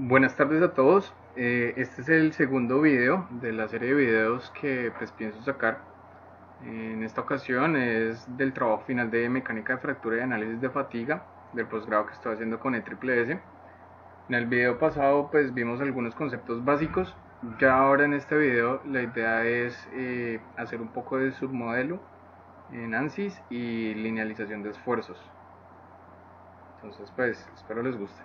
Buenas tardes a todos. Este es el segundo video de la serie de videos que pienso sacar. En esta ocasión es del trabajo final de mecánica de fractura y análisis de fatiga del posgrado que estoy haciendo con ESS. En el video pasado vimos algunos conceptos básicos. Ya ahora en este video la idea es hacer un poco de submodelo en ANSYS y linealización de esfuerzos. Entonces espero les guste.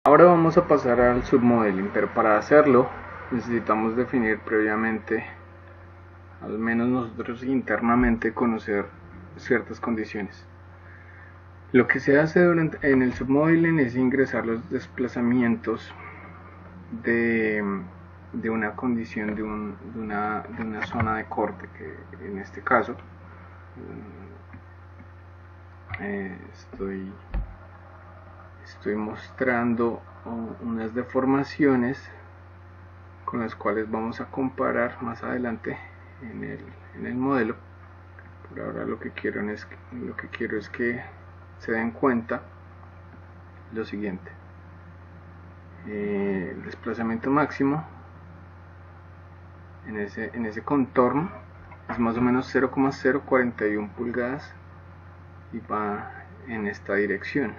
Ahora vamos a pasar al submodeling, pero para hacerlo necesitamos definir previamente, al menos nosotros internamente, conocer ciertas condiciones. Lo que se hace en el submodeling es ingresar los desplazamientos de una condición de una zona de corte, que en este caso estoy mostrando unas deformaciones con las cuales vamos a comparar más adelante en el modelo. Por ahora lo que quiero es que se den cuenta lo siguiente: el desplazamiento máximo en ese contorno es más o menos 0,041 pulgadas y va en esta dirección,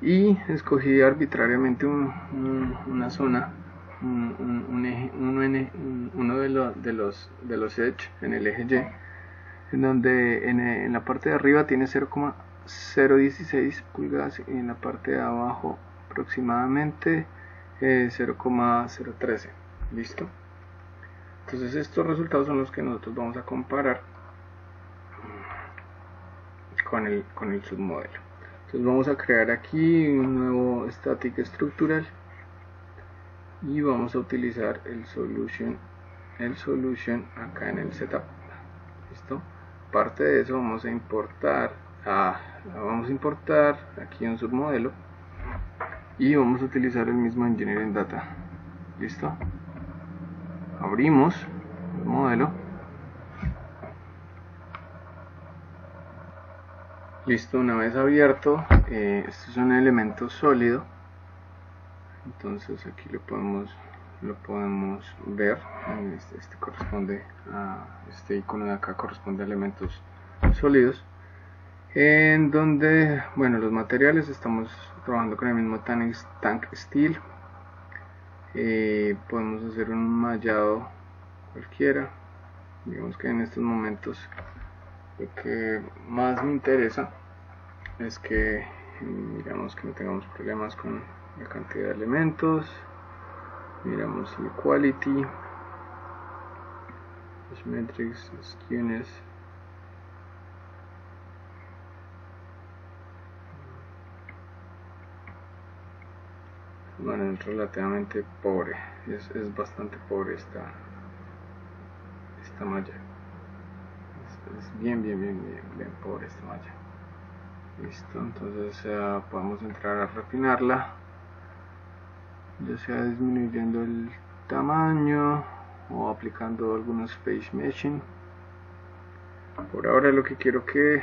y escogí arbitrariamente una zona, uno de los edge en el eje Y, en donde en la parte de arriba tiene 0,016 pulgadas y en la parte de abajo aproximadamente 0,013. ¿Listo? Entonces estos resultados son los que nosotros vamos a comparar con el submodelo. Entonces vamos a crear aquí un nuevo static estructural y vamos a utilizar el solution acá en el setup. ¿Listo? Parte de eso vamos a importar aquí un submodelo y vamos a utilizar el mismo engineering data. ¿Listo? Abrimos el modelo. Listo, una vez abierto, esto es un elemento sólido, entonces aquí lo podemos ver. Este corresponde a este icono de acá, corresponde a elementos sólidos, en donde, bueno, los materiales, estamos trabajando con el mismo tank steel. Podemos hacer un mallado cualquiera. Digamos que en estos momentos lo que más me interesa es que miramos que no tengamos problemas con la cantidad de elementos. Miramos el quality, los metrics, skewness. Bueno, es relativamente pobre, es bastante pobre esta malla. Es bien pobre esta malla. Listo, entonces podemos entrar a refinarla, ya sea disminuyendo el tamaño o aplicando algunos face meshing. Por ahora lo que quiero que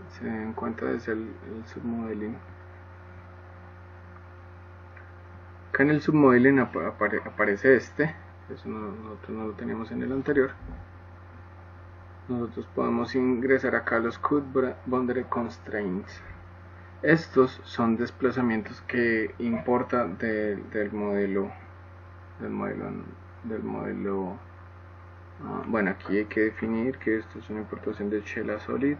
se den cuenta es el submodeling. Acá en el submodeling aparece eso nosotros no lo teníamos en el anterior. Nosotros podemos ingresar acá los Cut Boundary Constraints. Estos son desplazamientos que importa del modelo. Bueno, aquí hay que definir que esto es una importación de Shell a Solid,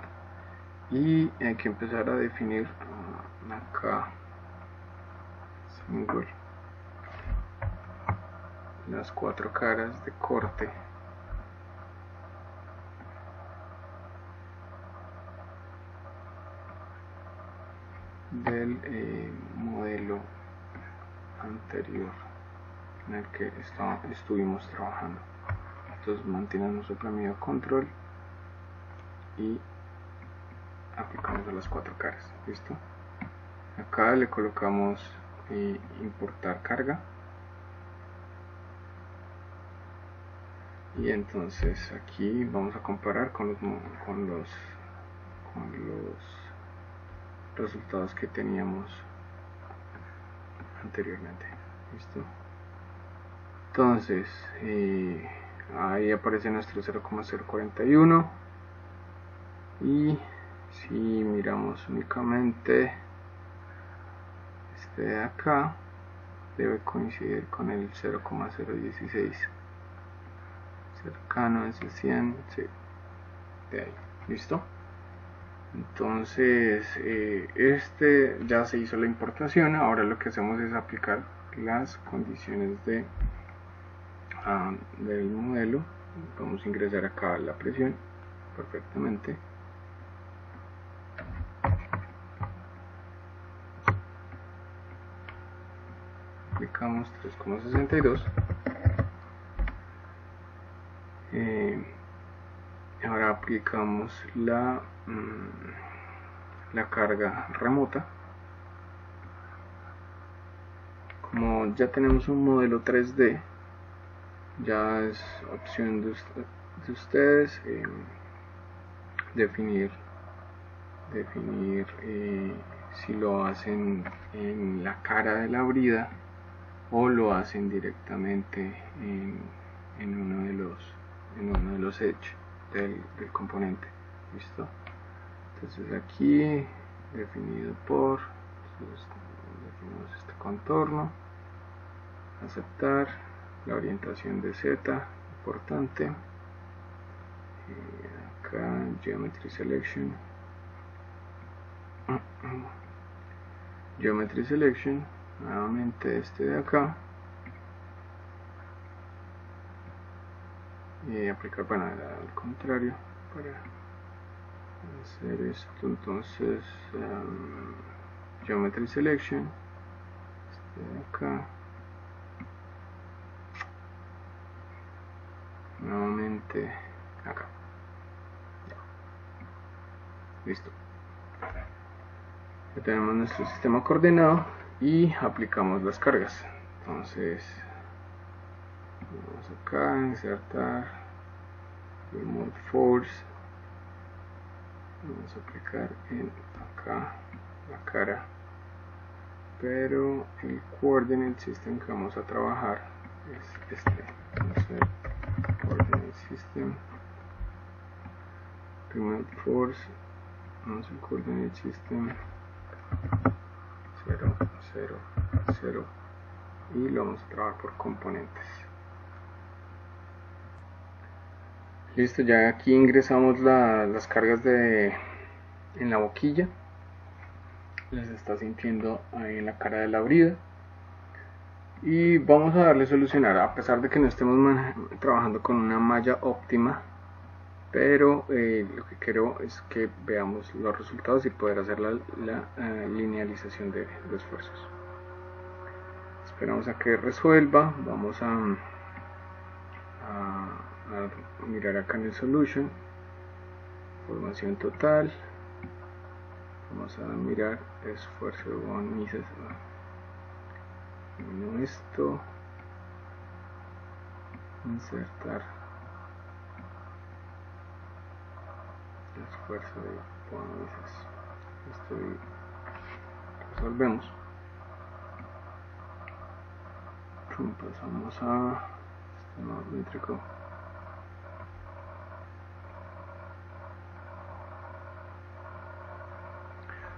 y hay que empezar a definir acá las 4 caras de corte del modelo anterior en el que estuvimos trabajando. Entonces mantenemos oprimido control y aplicamos a las 4 caras. Listo. Acá le colocamos importar carga, y entonces aquí vamos a comparar con los resultados que teníamos anteriormente. ¿Listo? Entonces ahí aparece nuestro 0,041 y si miramos únicamente este de acá, debe coincidir con el 0,016 cercano a ese 100, sí, de ahí. ¿Listo? Entonces este ya se hizo la importación. Ahora lo que hacemos es aplicar las condiciones del modelo. Vamos a ingresar acá la presión perfectamente. Aplicamos 3,62. Ahora aplicamos la carga remota. Como ya tenemos un modelo 3D, ya es opción de ustedes definir si lo hacen en la cara de la brida o lo hacen directamente en uno de los edge del componente. ¿Listo? Entonces aquí definimos este contorno, aceptar la orientación de Z, importante. Acá Geometry Selection, Geometry Selection, nuevamente este de acá, y aplicar, bueno, al contrario para hacer esto. Entonces Geometry Selection, este de acá, nuevamente acá. Listo. Ya tenemos nuestro sistema coordenado y aplicamos las cargas. Entonces vamos acá, insertar Remote Force, vamos a aplicar acá la cara, pero el Coordinate System que vamos a trabajar es este. Entonces Coordinate System, Remote Force, vamos al Coordinate System 0, 0, 0 y lo vamos a trabajar por componentes. Listo, ya aquí ingresamos las cargas en la boquilla. Les está sintiendo ahí en la cara de la brida. Y vamos a darle solucionar, a pesar de que no estemos trabajando con una malla óptima, pero lo que quiero es que veamos los resultados y poder hacer la linealización de esfuerzos. Esperamos a que resuelva. Vamos a mirar acá en el solution, formación total, vamos a mirar esfuerzo on Mises, bueno, esto, insertar esfuerzo de on Mises, esto y resolvemos. Pasamos a sistema métrico.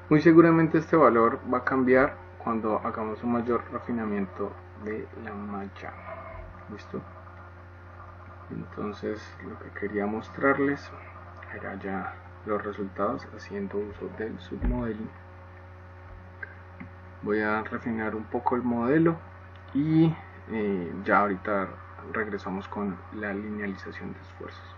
Muy seguramente este valor va a cambiar cuando hagamos un mayor refinamiento de la malla. ¿Listo? Entonces lo que quería mostrarles era ya los resultados haciendo uso del submodeling. Voy a refinar un poco el modelo y ya ahorita regresamos con la linealización de esfuerzos.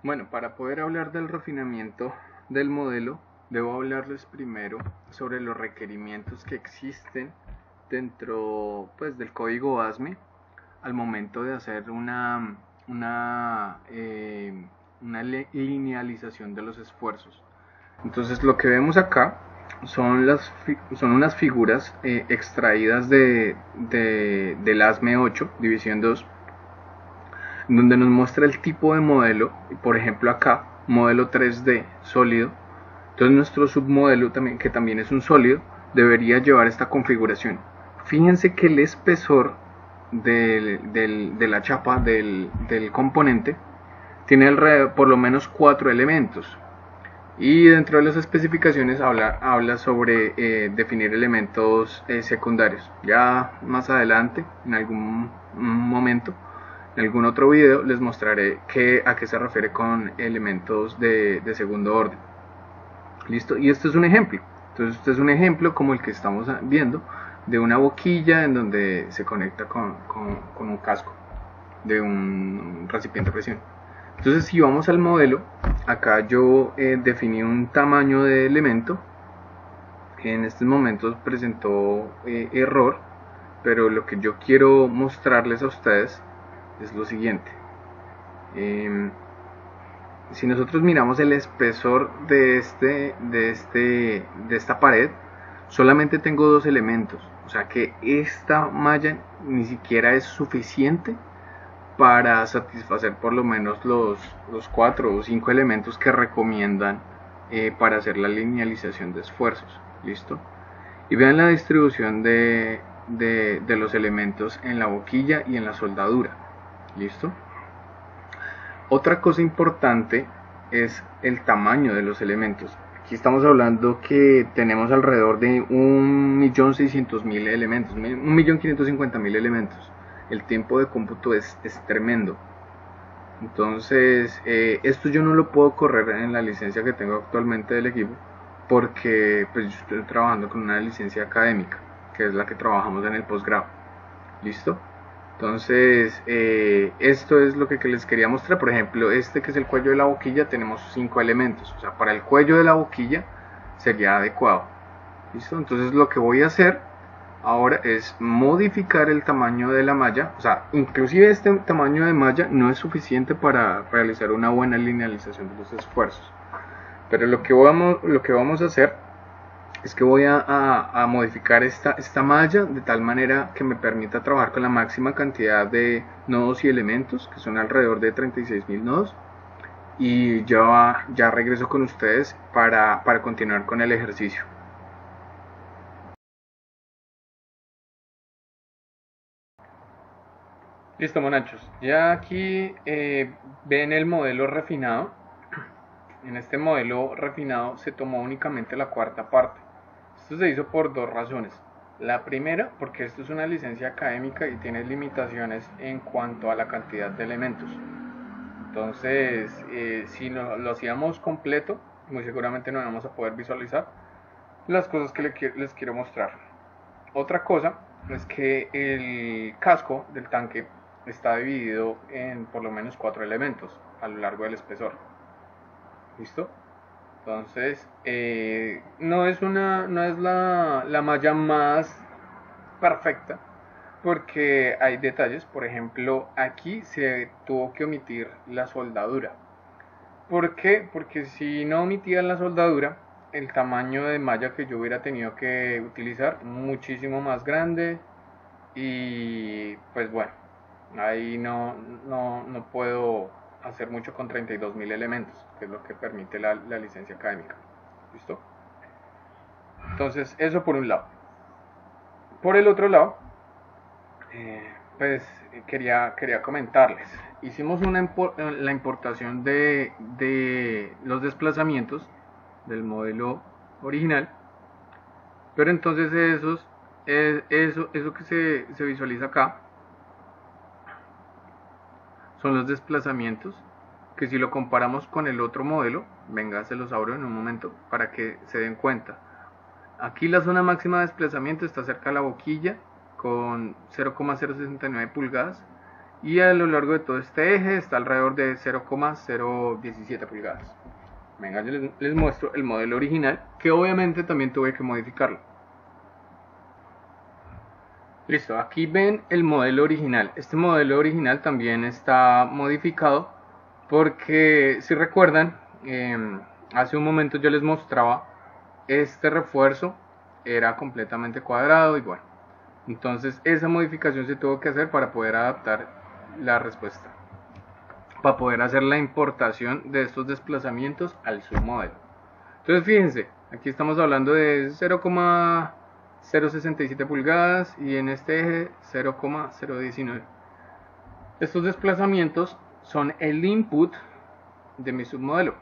Bueno, para poder hablar del refinamiento del modelo, debo hablarles primero sobre los requerimientos que existen dentro del código ASME al momento de hacer una linealización de los esfuerzos. Entonces lo que vemos acá son unas figuras extraídas del ASME 8, división 2, donde nos muestra el tipo de modelo. Por ejemplo, acá modelo 3D sólido. Entonces nuestro submodelo, también, que también es un sólido, debería llevar esta configuración. Fíjense que el espesor de la chapa del componente tiene alrededor, por lo menos 4 elementos. Y dentro de las especificaciones habla sobre definir elementos secundarios. Ya más adelante, en algún momento, en algún otro video, les mostraré a qué se refiere con elementos de segundo orden. ¿Listo? Y esto es un ejemplo. Entonces este es un ejemplo como el que estamos viendo, de una boquilla en donde se conecta con un casco de un recipiente a presión. Entonces si vamos al modelo, acá yo definí un tamaño de elemento. En estos momentos presentó error, pero lo que yo quiero mostrarles a ustedes es lo siguiente. Si nosotros miramos el espesor de esta pared, solamente tengo 2 elementos, o sea que esta malla ni siquiera es suficiente para satisfacer por lo menos los 4 o 5 elementos que recomiendan para hacer la linealización de esfuerzos. ¿Listo? Y vean la distribución de los elementos en la boquilla y en la soldadura. ¿Listo? Otra cosa importante es el tamaño de los elementos. Aquí estamos hablando que tenemos alrededor de 1.600.000 elementos, 1.550.000 elementos. El tiempo de cómputo es tremendo. Entonces, esto yo no lo puedo correr en la licencia que tengo actualmente del equipo, porque pues yo estoy trabajando con una licencia académica, que es la que trabajamos en el posgrado. ¿Listo? Entonces, esto es lo que les quería mostrar. Por ejemplo, este que es el cuello de la boquilla, tenemos 5 elementos. O sea, para el cuello de la boquilla sería adecuado. ¿Listo? Entonces lo que voy a hacer ahora es modificar el tamaño de la malla. O sea, inclusive este tamaño de malla no es suficiente para realizar una buena linealización de los esfuerzos. Pero lo que vamos a hacer es que voy a modificar esta malla de tal manera que me permita trabajar con la máxima cantidad de nodos y elementos, que son alrededor de 36.000 nodos. Y ya regreso con ustedes para continuar con el ejercicio. Listo, monachos, ya aquí ven el modelo refinado. En este modelo refinado se tomó únicamente la cuarta parte. Esto se hizo por 2 razones. La primera, porque esto es una licencia académica y tiene limitaciones en cuanto a la cantidad de elementos. Entonces, si no, lo hacíamos completo, muy seguramente no vamos a poder visualizar las cosas que les quiero mostrar. Otra cosa es que el casco del tanque está dividido en por lo menos 4 elementos a lo largo del espesor. ¿Listo? Entonces, no es la malla más perfecta, porque hay detalles. Por ejemplo, aquí se tuvo que omitir la soldadura. ¿Por qué? Porque si no omitían la soldadura, el tamaño de malla que yo hubiera tenido que utilizar muchísimo más grande, y pues bueno, ahí no puedo hacer mucho con 32.000 elementos, que es lo que permite la licencia académica. ¿Listo? Entonces, eso por un lado. Por el otro lado, pues quería comentarles. Hicimos la importación de los desplazamientos del modelo original, pero entonces eso que se visualiza acá son los desplazamientos, que si lo comparamos con el otro modelo, venga, se los abro en un momento para que se den cuenta. Aquí la zona máxima de desplazamiento está cerca de la boquilla con 0,069 pulgadas, y a lo largo de todo este eje está alrededor de 0,017 pulgadas. Venga, yo les muestro el modelo original, que obviamente también tuve que modificarlo. Listo, aquí ven el modelo original. Este modelo original también está modificado porque, si recuerdan, hace un momento yo les mostraba este refuerzo era completamente cuadrado y bueno, entonces esa modificación se tuvo que hacer para poder adaptar la respuesta. para poder hacer la importación de estos desplazamientos al submodelo. Entonces fíjense, aquí estamos hablando de 0,067 pulgadas y en este eje 0,019. Estos desplazamientos son el input de mi submodelo.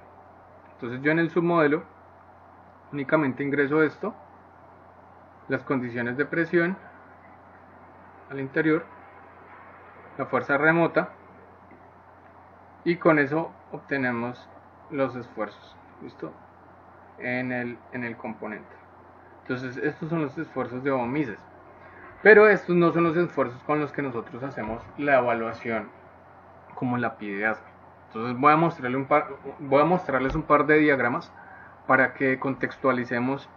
Entonces yo en el submodelo únicamente ingreso esto, las condiciones de presión al interior, la fuerza remota, y con eso obtenemos los esfuerzos, ¿listo? En el componente. Entonces estos son los esfuerzos de von Mises, pero estos no son los esfuerzos con los que nosotros hacemos la evaluación como la pide ASME. Entonces voy a mostrarles un par de diagramas para que contextualicemos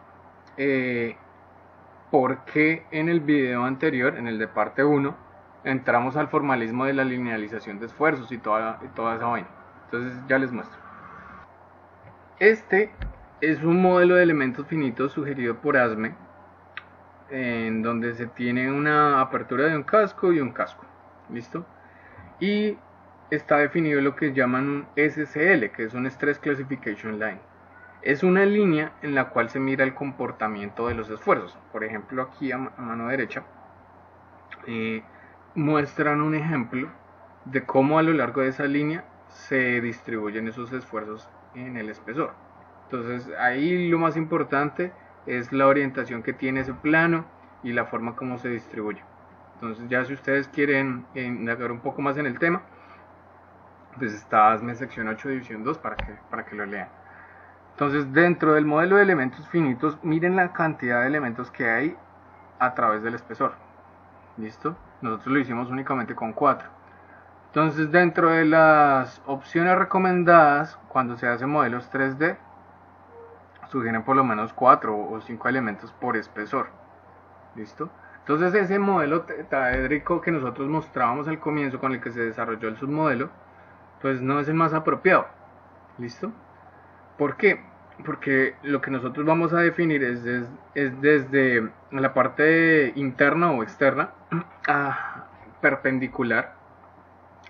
por qué en el video anterior, en el de parte 1, entramos al formalismo de la linealización de esfuerzos y toda esa vaina. Entonces ya les muestro. Este es un modelo de elementos finitos sugerido por ASME, en donde se tiene una apertura de un casco y un casco, ¿listo? Y está definido lo que llaman un SCL, que es un Stress Classification Line. Es una línea en la cual se mira el comportamiento de los esfuerzos. Por ejemplo, aquí a mano derecha muestran un ejemplo de cómo a lo largo de esa línea se distribuyen esos esfuerzos en el espesor. Entonces ahí lo más importante es la orientación que tiene ese plano y la forma como se distribuye. Entonces ya si ustedes quieren indagar un poco más en el tema, pues está ASME sección 8 división 2 para que lo lean. Entonces dentro del modelo de elementos finitos, miren la cantidad de elementos que hay a través del espesor. ¿Listo? Nosotros lo hicimos únicamente con 4. Entonces dentro de las opciones recomendadas cuando se hacen modelos 3D, sugieren por lo menos 4 o 5 elementos por espesor. ¿Listo? Entonces ese modelo tetraédrico que nosotros mostrábamos al comienzo, con el que se desarrolló el submodelo, pues no es el más apropiado. ¿Listo? ¿Por qué? Porque lo que nosotros vamos a definir es desde la parte interna o externa a perpendicular.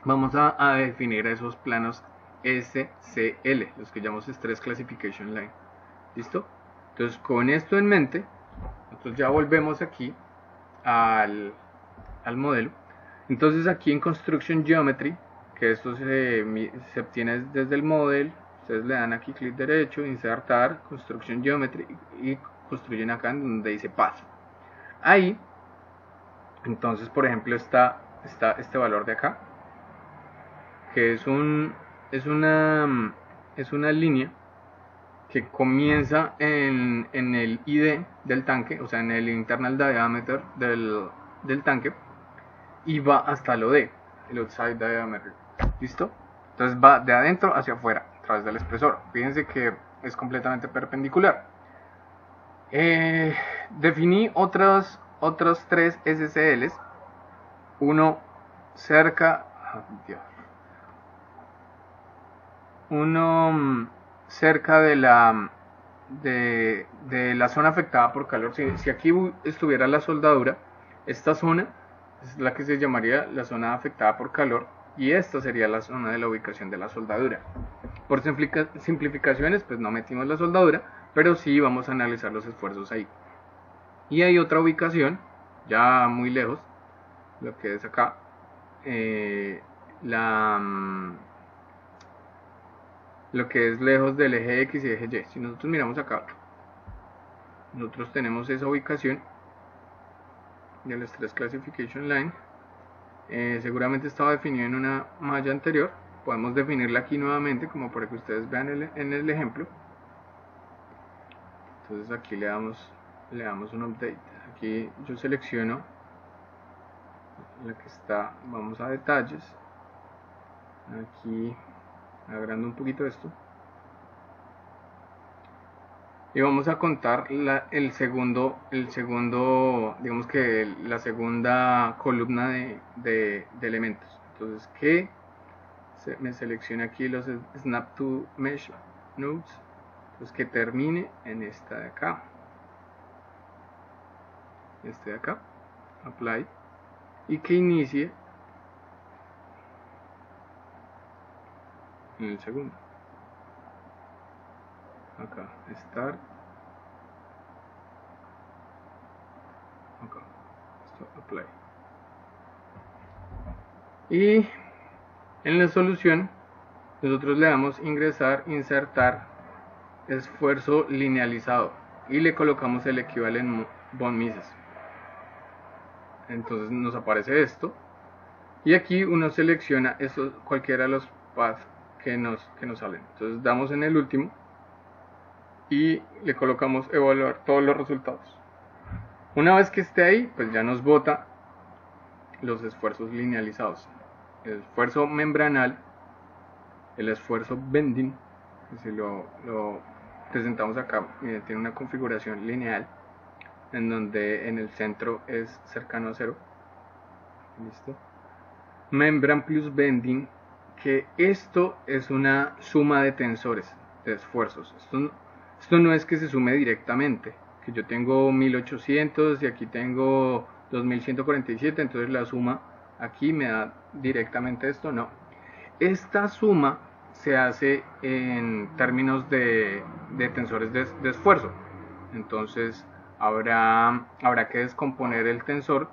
Vamos a definir esos planos SCL, los que llamamos Stress Classification Line. ¿Listo? Entonces con esto en mente, nosotros ya volvemos aquí al modelo. Entonces aquí en Construction Geometry, que esto se obtiene desde el model, ustedes le dan aquí clic derecho, insertar, Construction Geometry, y construyen acá en donde dice Path. Ahí, entonces por ejemplo está este valor de acá, que es una línea que comienza en el ID del tanque, o sea en el internal diameter del tanque, y va hasta el OD, el outside diameter. ¿Listo? Entonces va de adentro hacia afuera a través del espesor. Fíjense que es completamente perpendicular. Definí otros 3 SCLs. Uno cerca de la zona afectada por calor. Si aquí estuviera la soldadura, esta zona es la que se llamaría la zona afectada por calor, y esta sería la zona de la ubicación de la soldadura. Por simplificaciones, pues no metimos la soldadura, pero sí vamos a analizar los esfuerzos ahí. Y hay otra ubicación, ya muy lejos, lo que es acá, lo que es lejos del eje X y eje Y. Si nosotros miramos acá, nosotros tenemos esa ubicación del Stress Classification Line. Seguramente estaba definido en una malla anterior. Podemos definirla aquí nuevamente como para que ustedes vean en el ejemplo. Entonces aquí le damos un update. Aquí yo selecciono la que está, vamos a detalles, aquí agrando un poquito esto, y vamos a contar el segundo, digamos que la segunda columna de elementos. Entonces que me seleccione aquí los Snap to Mesh Nodes, pues que termine en esta de acá, Apply, y que inicie en el segundo. Acá, start. Acá, apply. Y en la solución nosotros le damos ingresar, insertar esfuerzo linealizado y le colocamos el equivalente von Mises. Entonces nos aparece esto y aquí uno selecciona cualquiera de los paths que nos salen. Entonces damos en el último y le colocamos evaluar todos los resultados. Una vez que esté ahí, pues ya nos bota los esfuerzos linealizados: el esfuerzo membranal, el esfuerzo bending, que si lo presentamos acá, tiene una configuración lineal en donde en el centro es cercano a 0. Listo. Membran plus bending, que esto es una suma de tensores, de esfuerzos. Esto no es que se sume directamente, que yo tengo 1800 y aquí tengo 2147, entonces la suma aquí me da directamente esto. No, esta suma se hace en términos de tensores de esfuerzo. Entonces habrá que descomponer el tensor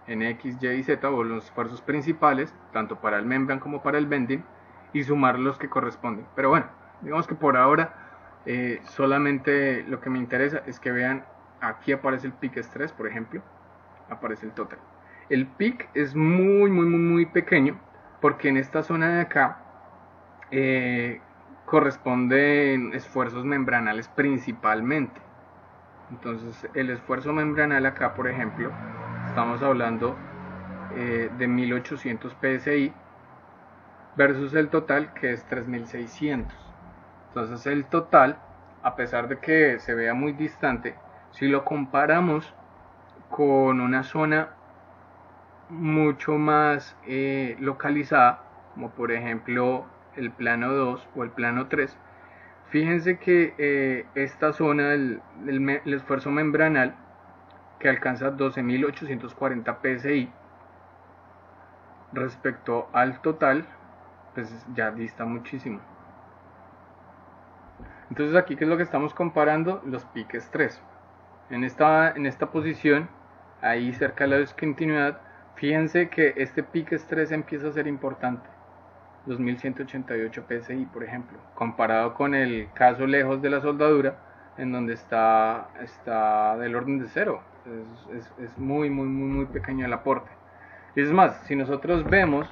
en X, Y y Z, o los esfuerzos principales, tanto para el membran como para el bending, y sumar los que corresponden. Pero bueno, digamos que por ahora solamente lo que me interesa es que vean, aquí aparece el peak stress, por ejemplo, aparece el total. El peak es muy pequeño, porque en esta zona de acá corresponden esfuerzos membranales principalmente. Entonces el esfuerzo membranal acá, por ejemplo, estamos hablando de 1800 psi versus el total, que es 3600. Entonces el total, a pesar de que se vea muy distante, si lo comparamos con una zona mucho más localizada, como por ejemplo el plano 2 o el plano 3, fíjense que esta zona del esfuerzo membranal, que alcanza 12.840 psi, respecto al total, pues ya dista muchísimo. Entonces aquí, ¿qué es lo que estamos comparando? Los peak stress. En esta posición, ahí cerca de la discontinuidad, fíjense que este peak stress empieza a ser importante. 2188 psi, por ejemplo, comparado con el caso lejos de la soldadura, en donde está del orden de 0. Es muy pequeño el aporte. Y es más, si nosotros vemos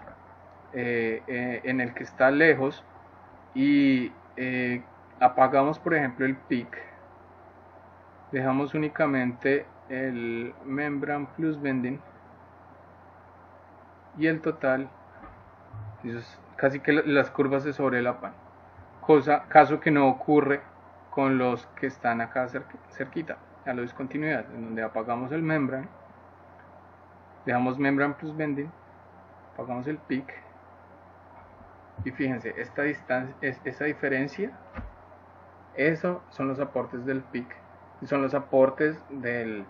en el que está lejos y apagamos, por ejemplo, el peak, dejamos únicamente el membran plus bending y el total, entonces casi que las curvas se sobrelapan, caso que no ocurre con los que están acá cerquita a la discontinuidad, en donde apagamos el membran, dejamos membran plus bending, apagamos el peak, y fíjense, esta distancia, esa diferencia, eso son los aportes del peak, y son los aportes del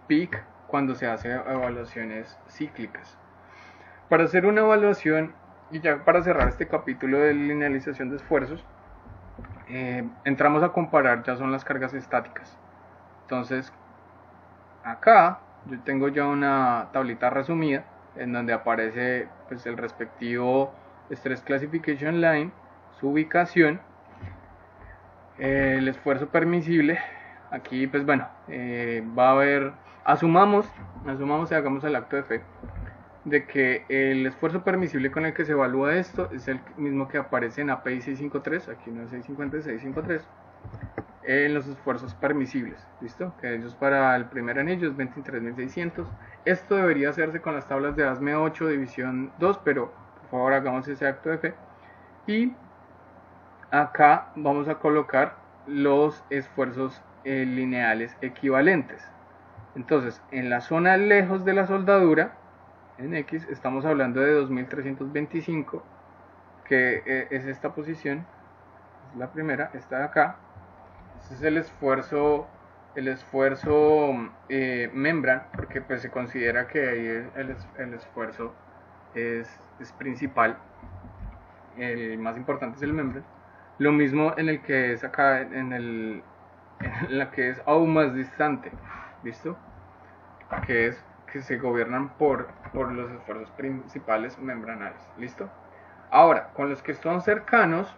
peak cuando se hace evaluaciones cíclicas. Para hacer una evaluación, y ya para cerrar este capítulo de linealización de esfuerzos, entramos a comparar, ya son las cargas estáticas. Entonces acá yo tengo ya una tablita resumida en donde aparece pues el respectivo Stress Classification Line, su ubicación, el esfuerzo permisible. Aquí pues bueno, va a haber, asumamos y hagamos el acto de fe de que el esfuerzo permisible con el que se evalúa esto es el mismo que aparece en API 653, aquí no es 650, 653, en los esfuerzos permisibles, ¿listo? Que ellos para el primer anillo es 23.600. Esto debería hacerse con las tablas de ASME 8 división 2, pero por favor hagamos ese acto de fe. Y acá vamos a colocar los esfuerzos lineales equivalentes. Entonces, en la zona lejos de la soldadura, en X, estamos hablando de 2325, que es esta posición, es la primera, esta de acá. Este es el esfuerzo membran, porque pues se considera que ahí el esfuerzo es es principal, el más importante es el membrane. Lo mismo en el que es acá, en la que es aún más distante, ¿listo? Que es que se gobiernan por los esfuerzos principales membranales, ¿listo? Ahora, con los que son cercanos,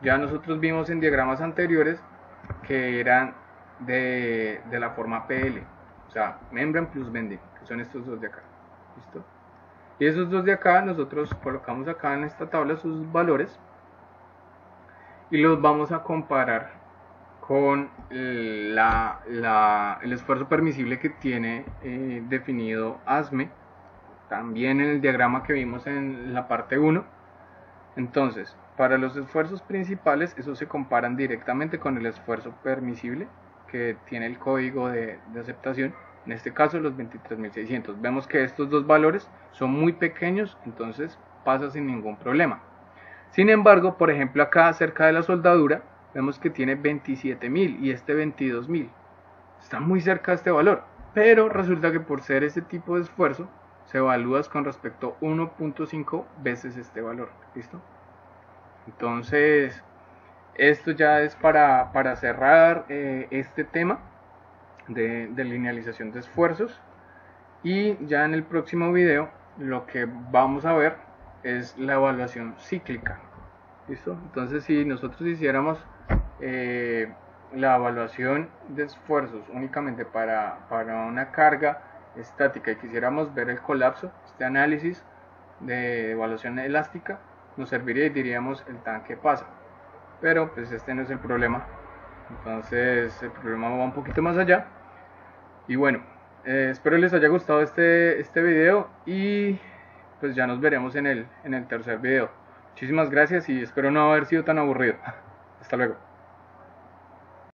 ya nosotros vimos en diagramas anteriores que eran de la forma PL, o sea, membrane plus bending, que son estos dos de acá, ¿listo? Y esos dos de acá, nosotros colocamos acá en esta tabla sus valores y los vamos a comparar con el esfuerzo permisible que tiene definido ASME, también en el diagrama que vimos en la parte 1. Entonces, para los esfuerzos principales, esos se comparan directamente con el esfuerzo permisible que tiene el código de aceptación, en este caso los 23.600. Vemos que estos dos valores son muy pequeños, entonces pasa sin ningún problema. Sin embargo, por ejemplo, acá cerca de la soldadura, vemos que tiene 27.000 y este 22.000. Está muy cerca de este valor, pero resulta que por ser este tipo de esfuerzo, se evalúa con respecto a 1.5 veces este valor. ¿Listo? Entonces, esto ya es para cerrar este tema de linealización de esfuerzos. Y ya en el próximo video lo que vamos a ver es la evaluación cíclica. ¿Listo? Entonces, si nosotros hiciéramos la evaluación de esfuerzos únicamente para una carga estática y quisiéramos ver el colapso, este análisis de evaluación elástica nos serviría y diríamos el tanque pasa, pero pues este no es el problema. Entonces el problema va un poquito más allá. Y bueno, espero les haya gustado este video y pues ya nos veremos en el tercer video. Muchísimas gracias y espero no haber sido tan aburrido. Hasta luego.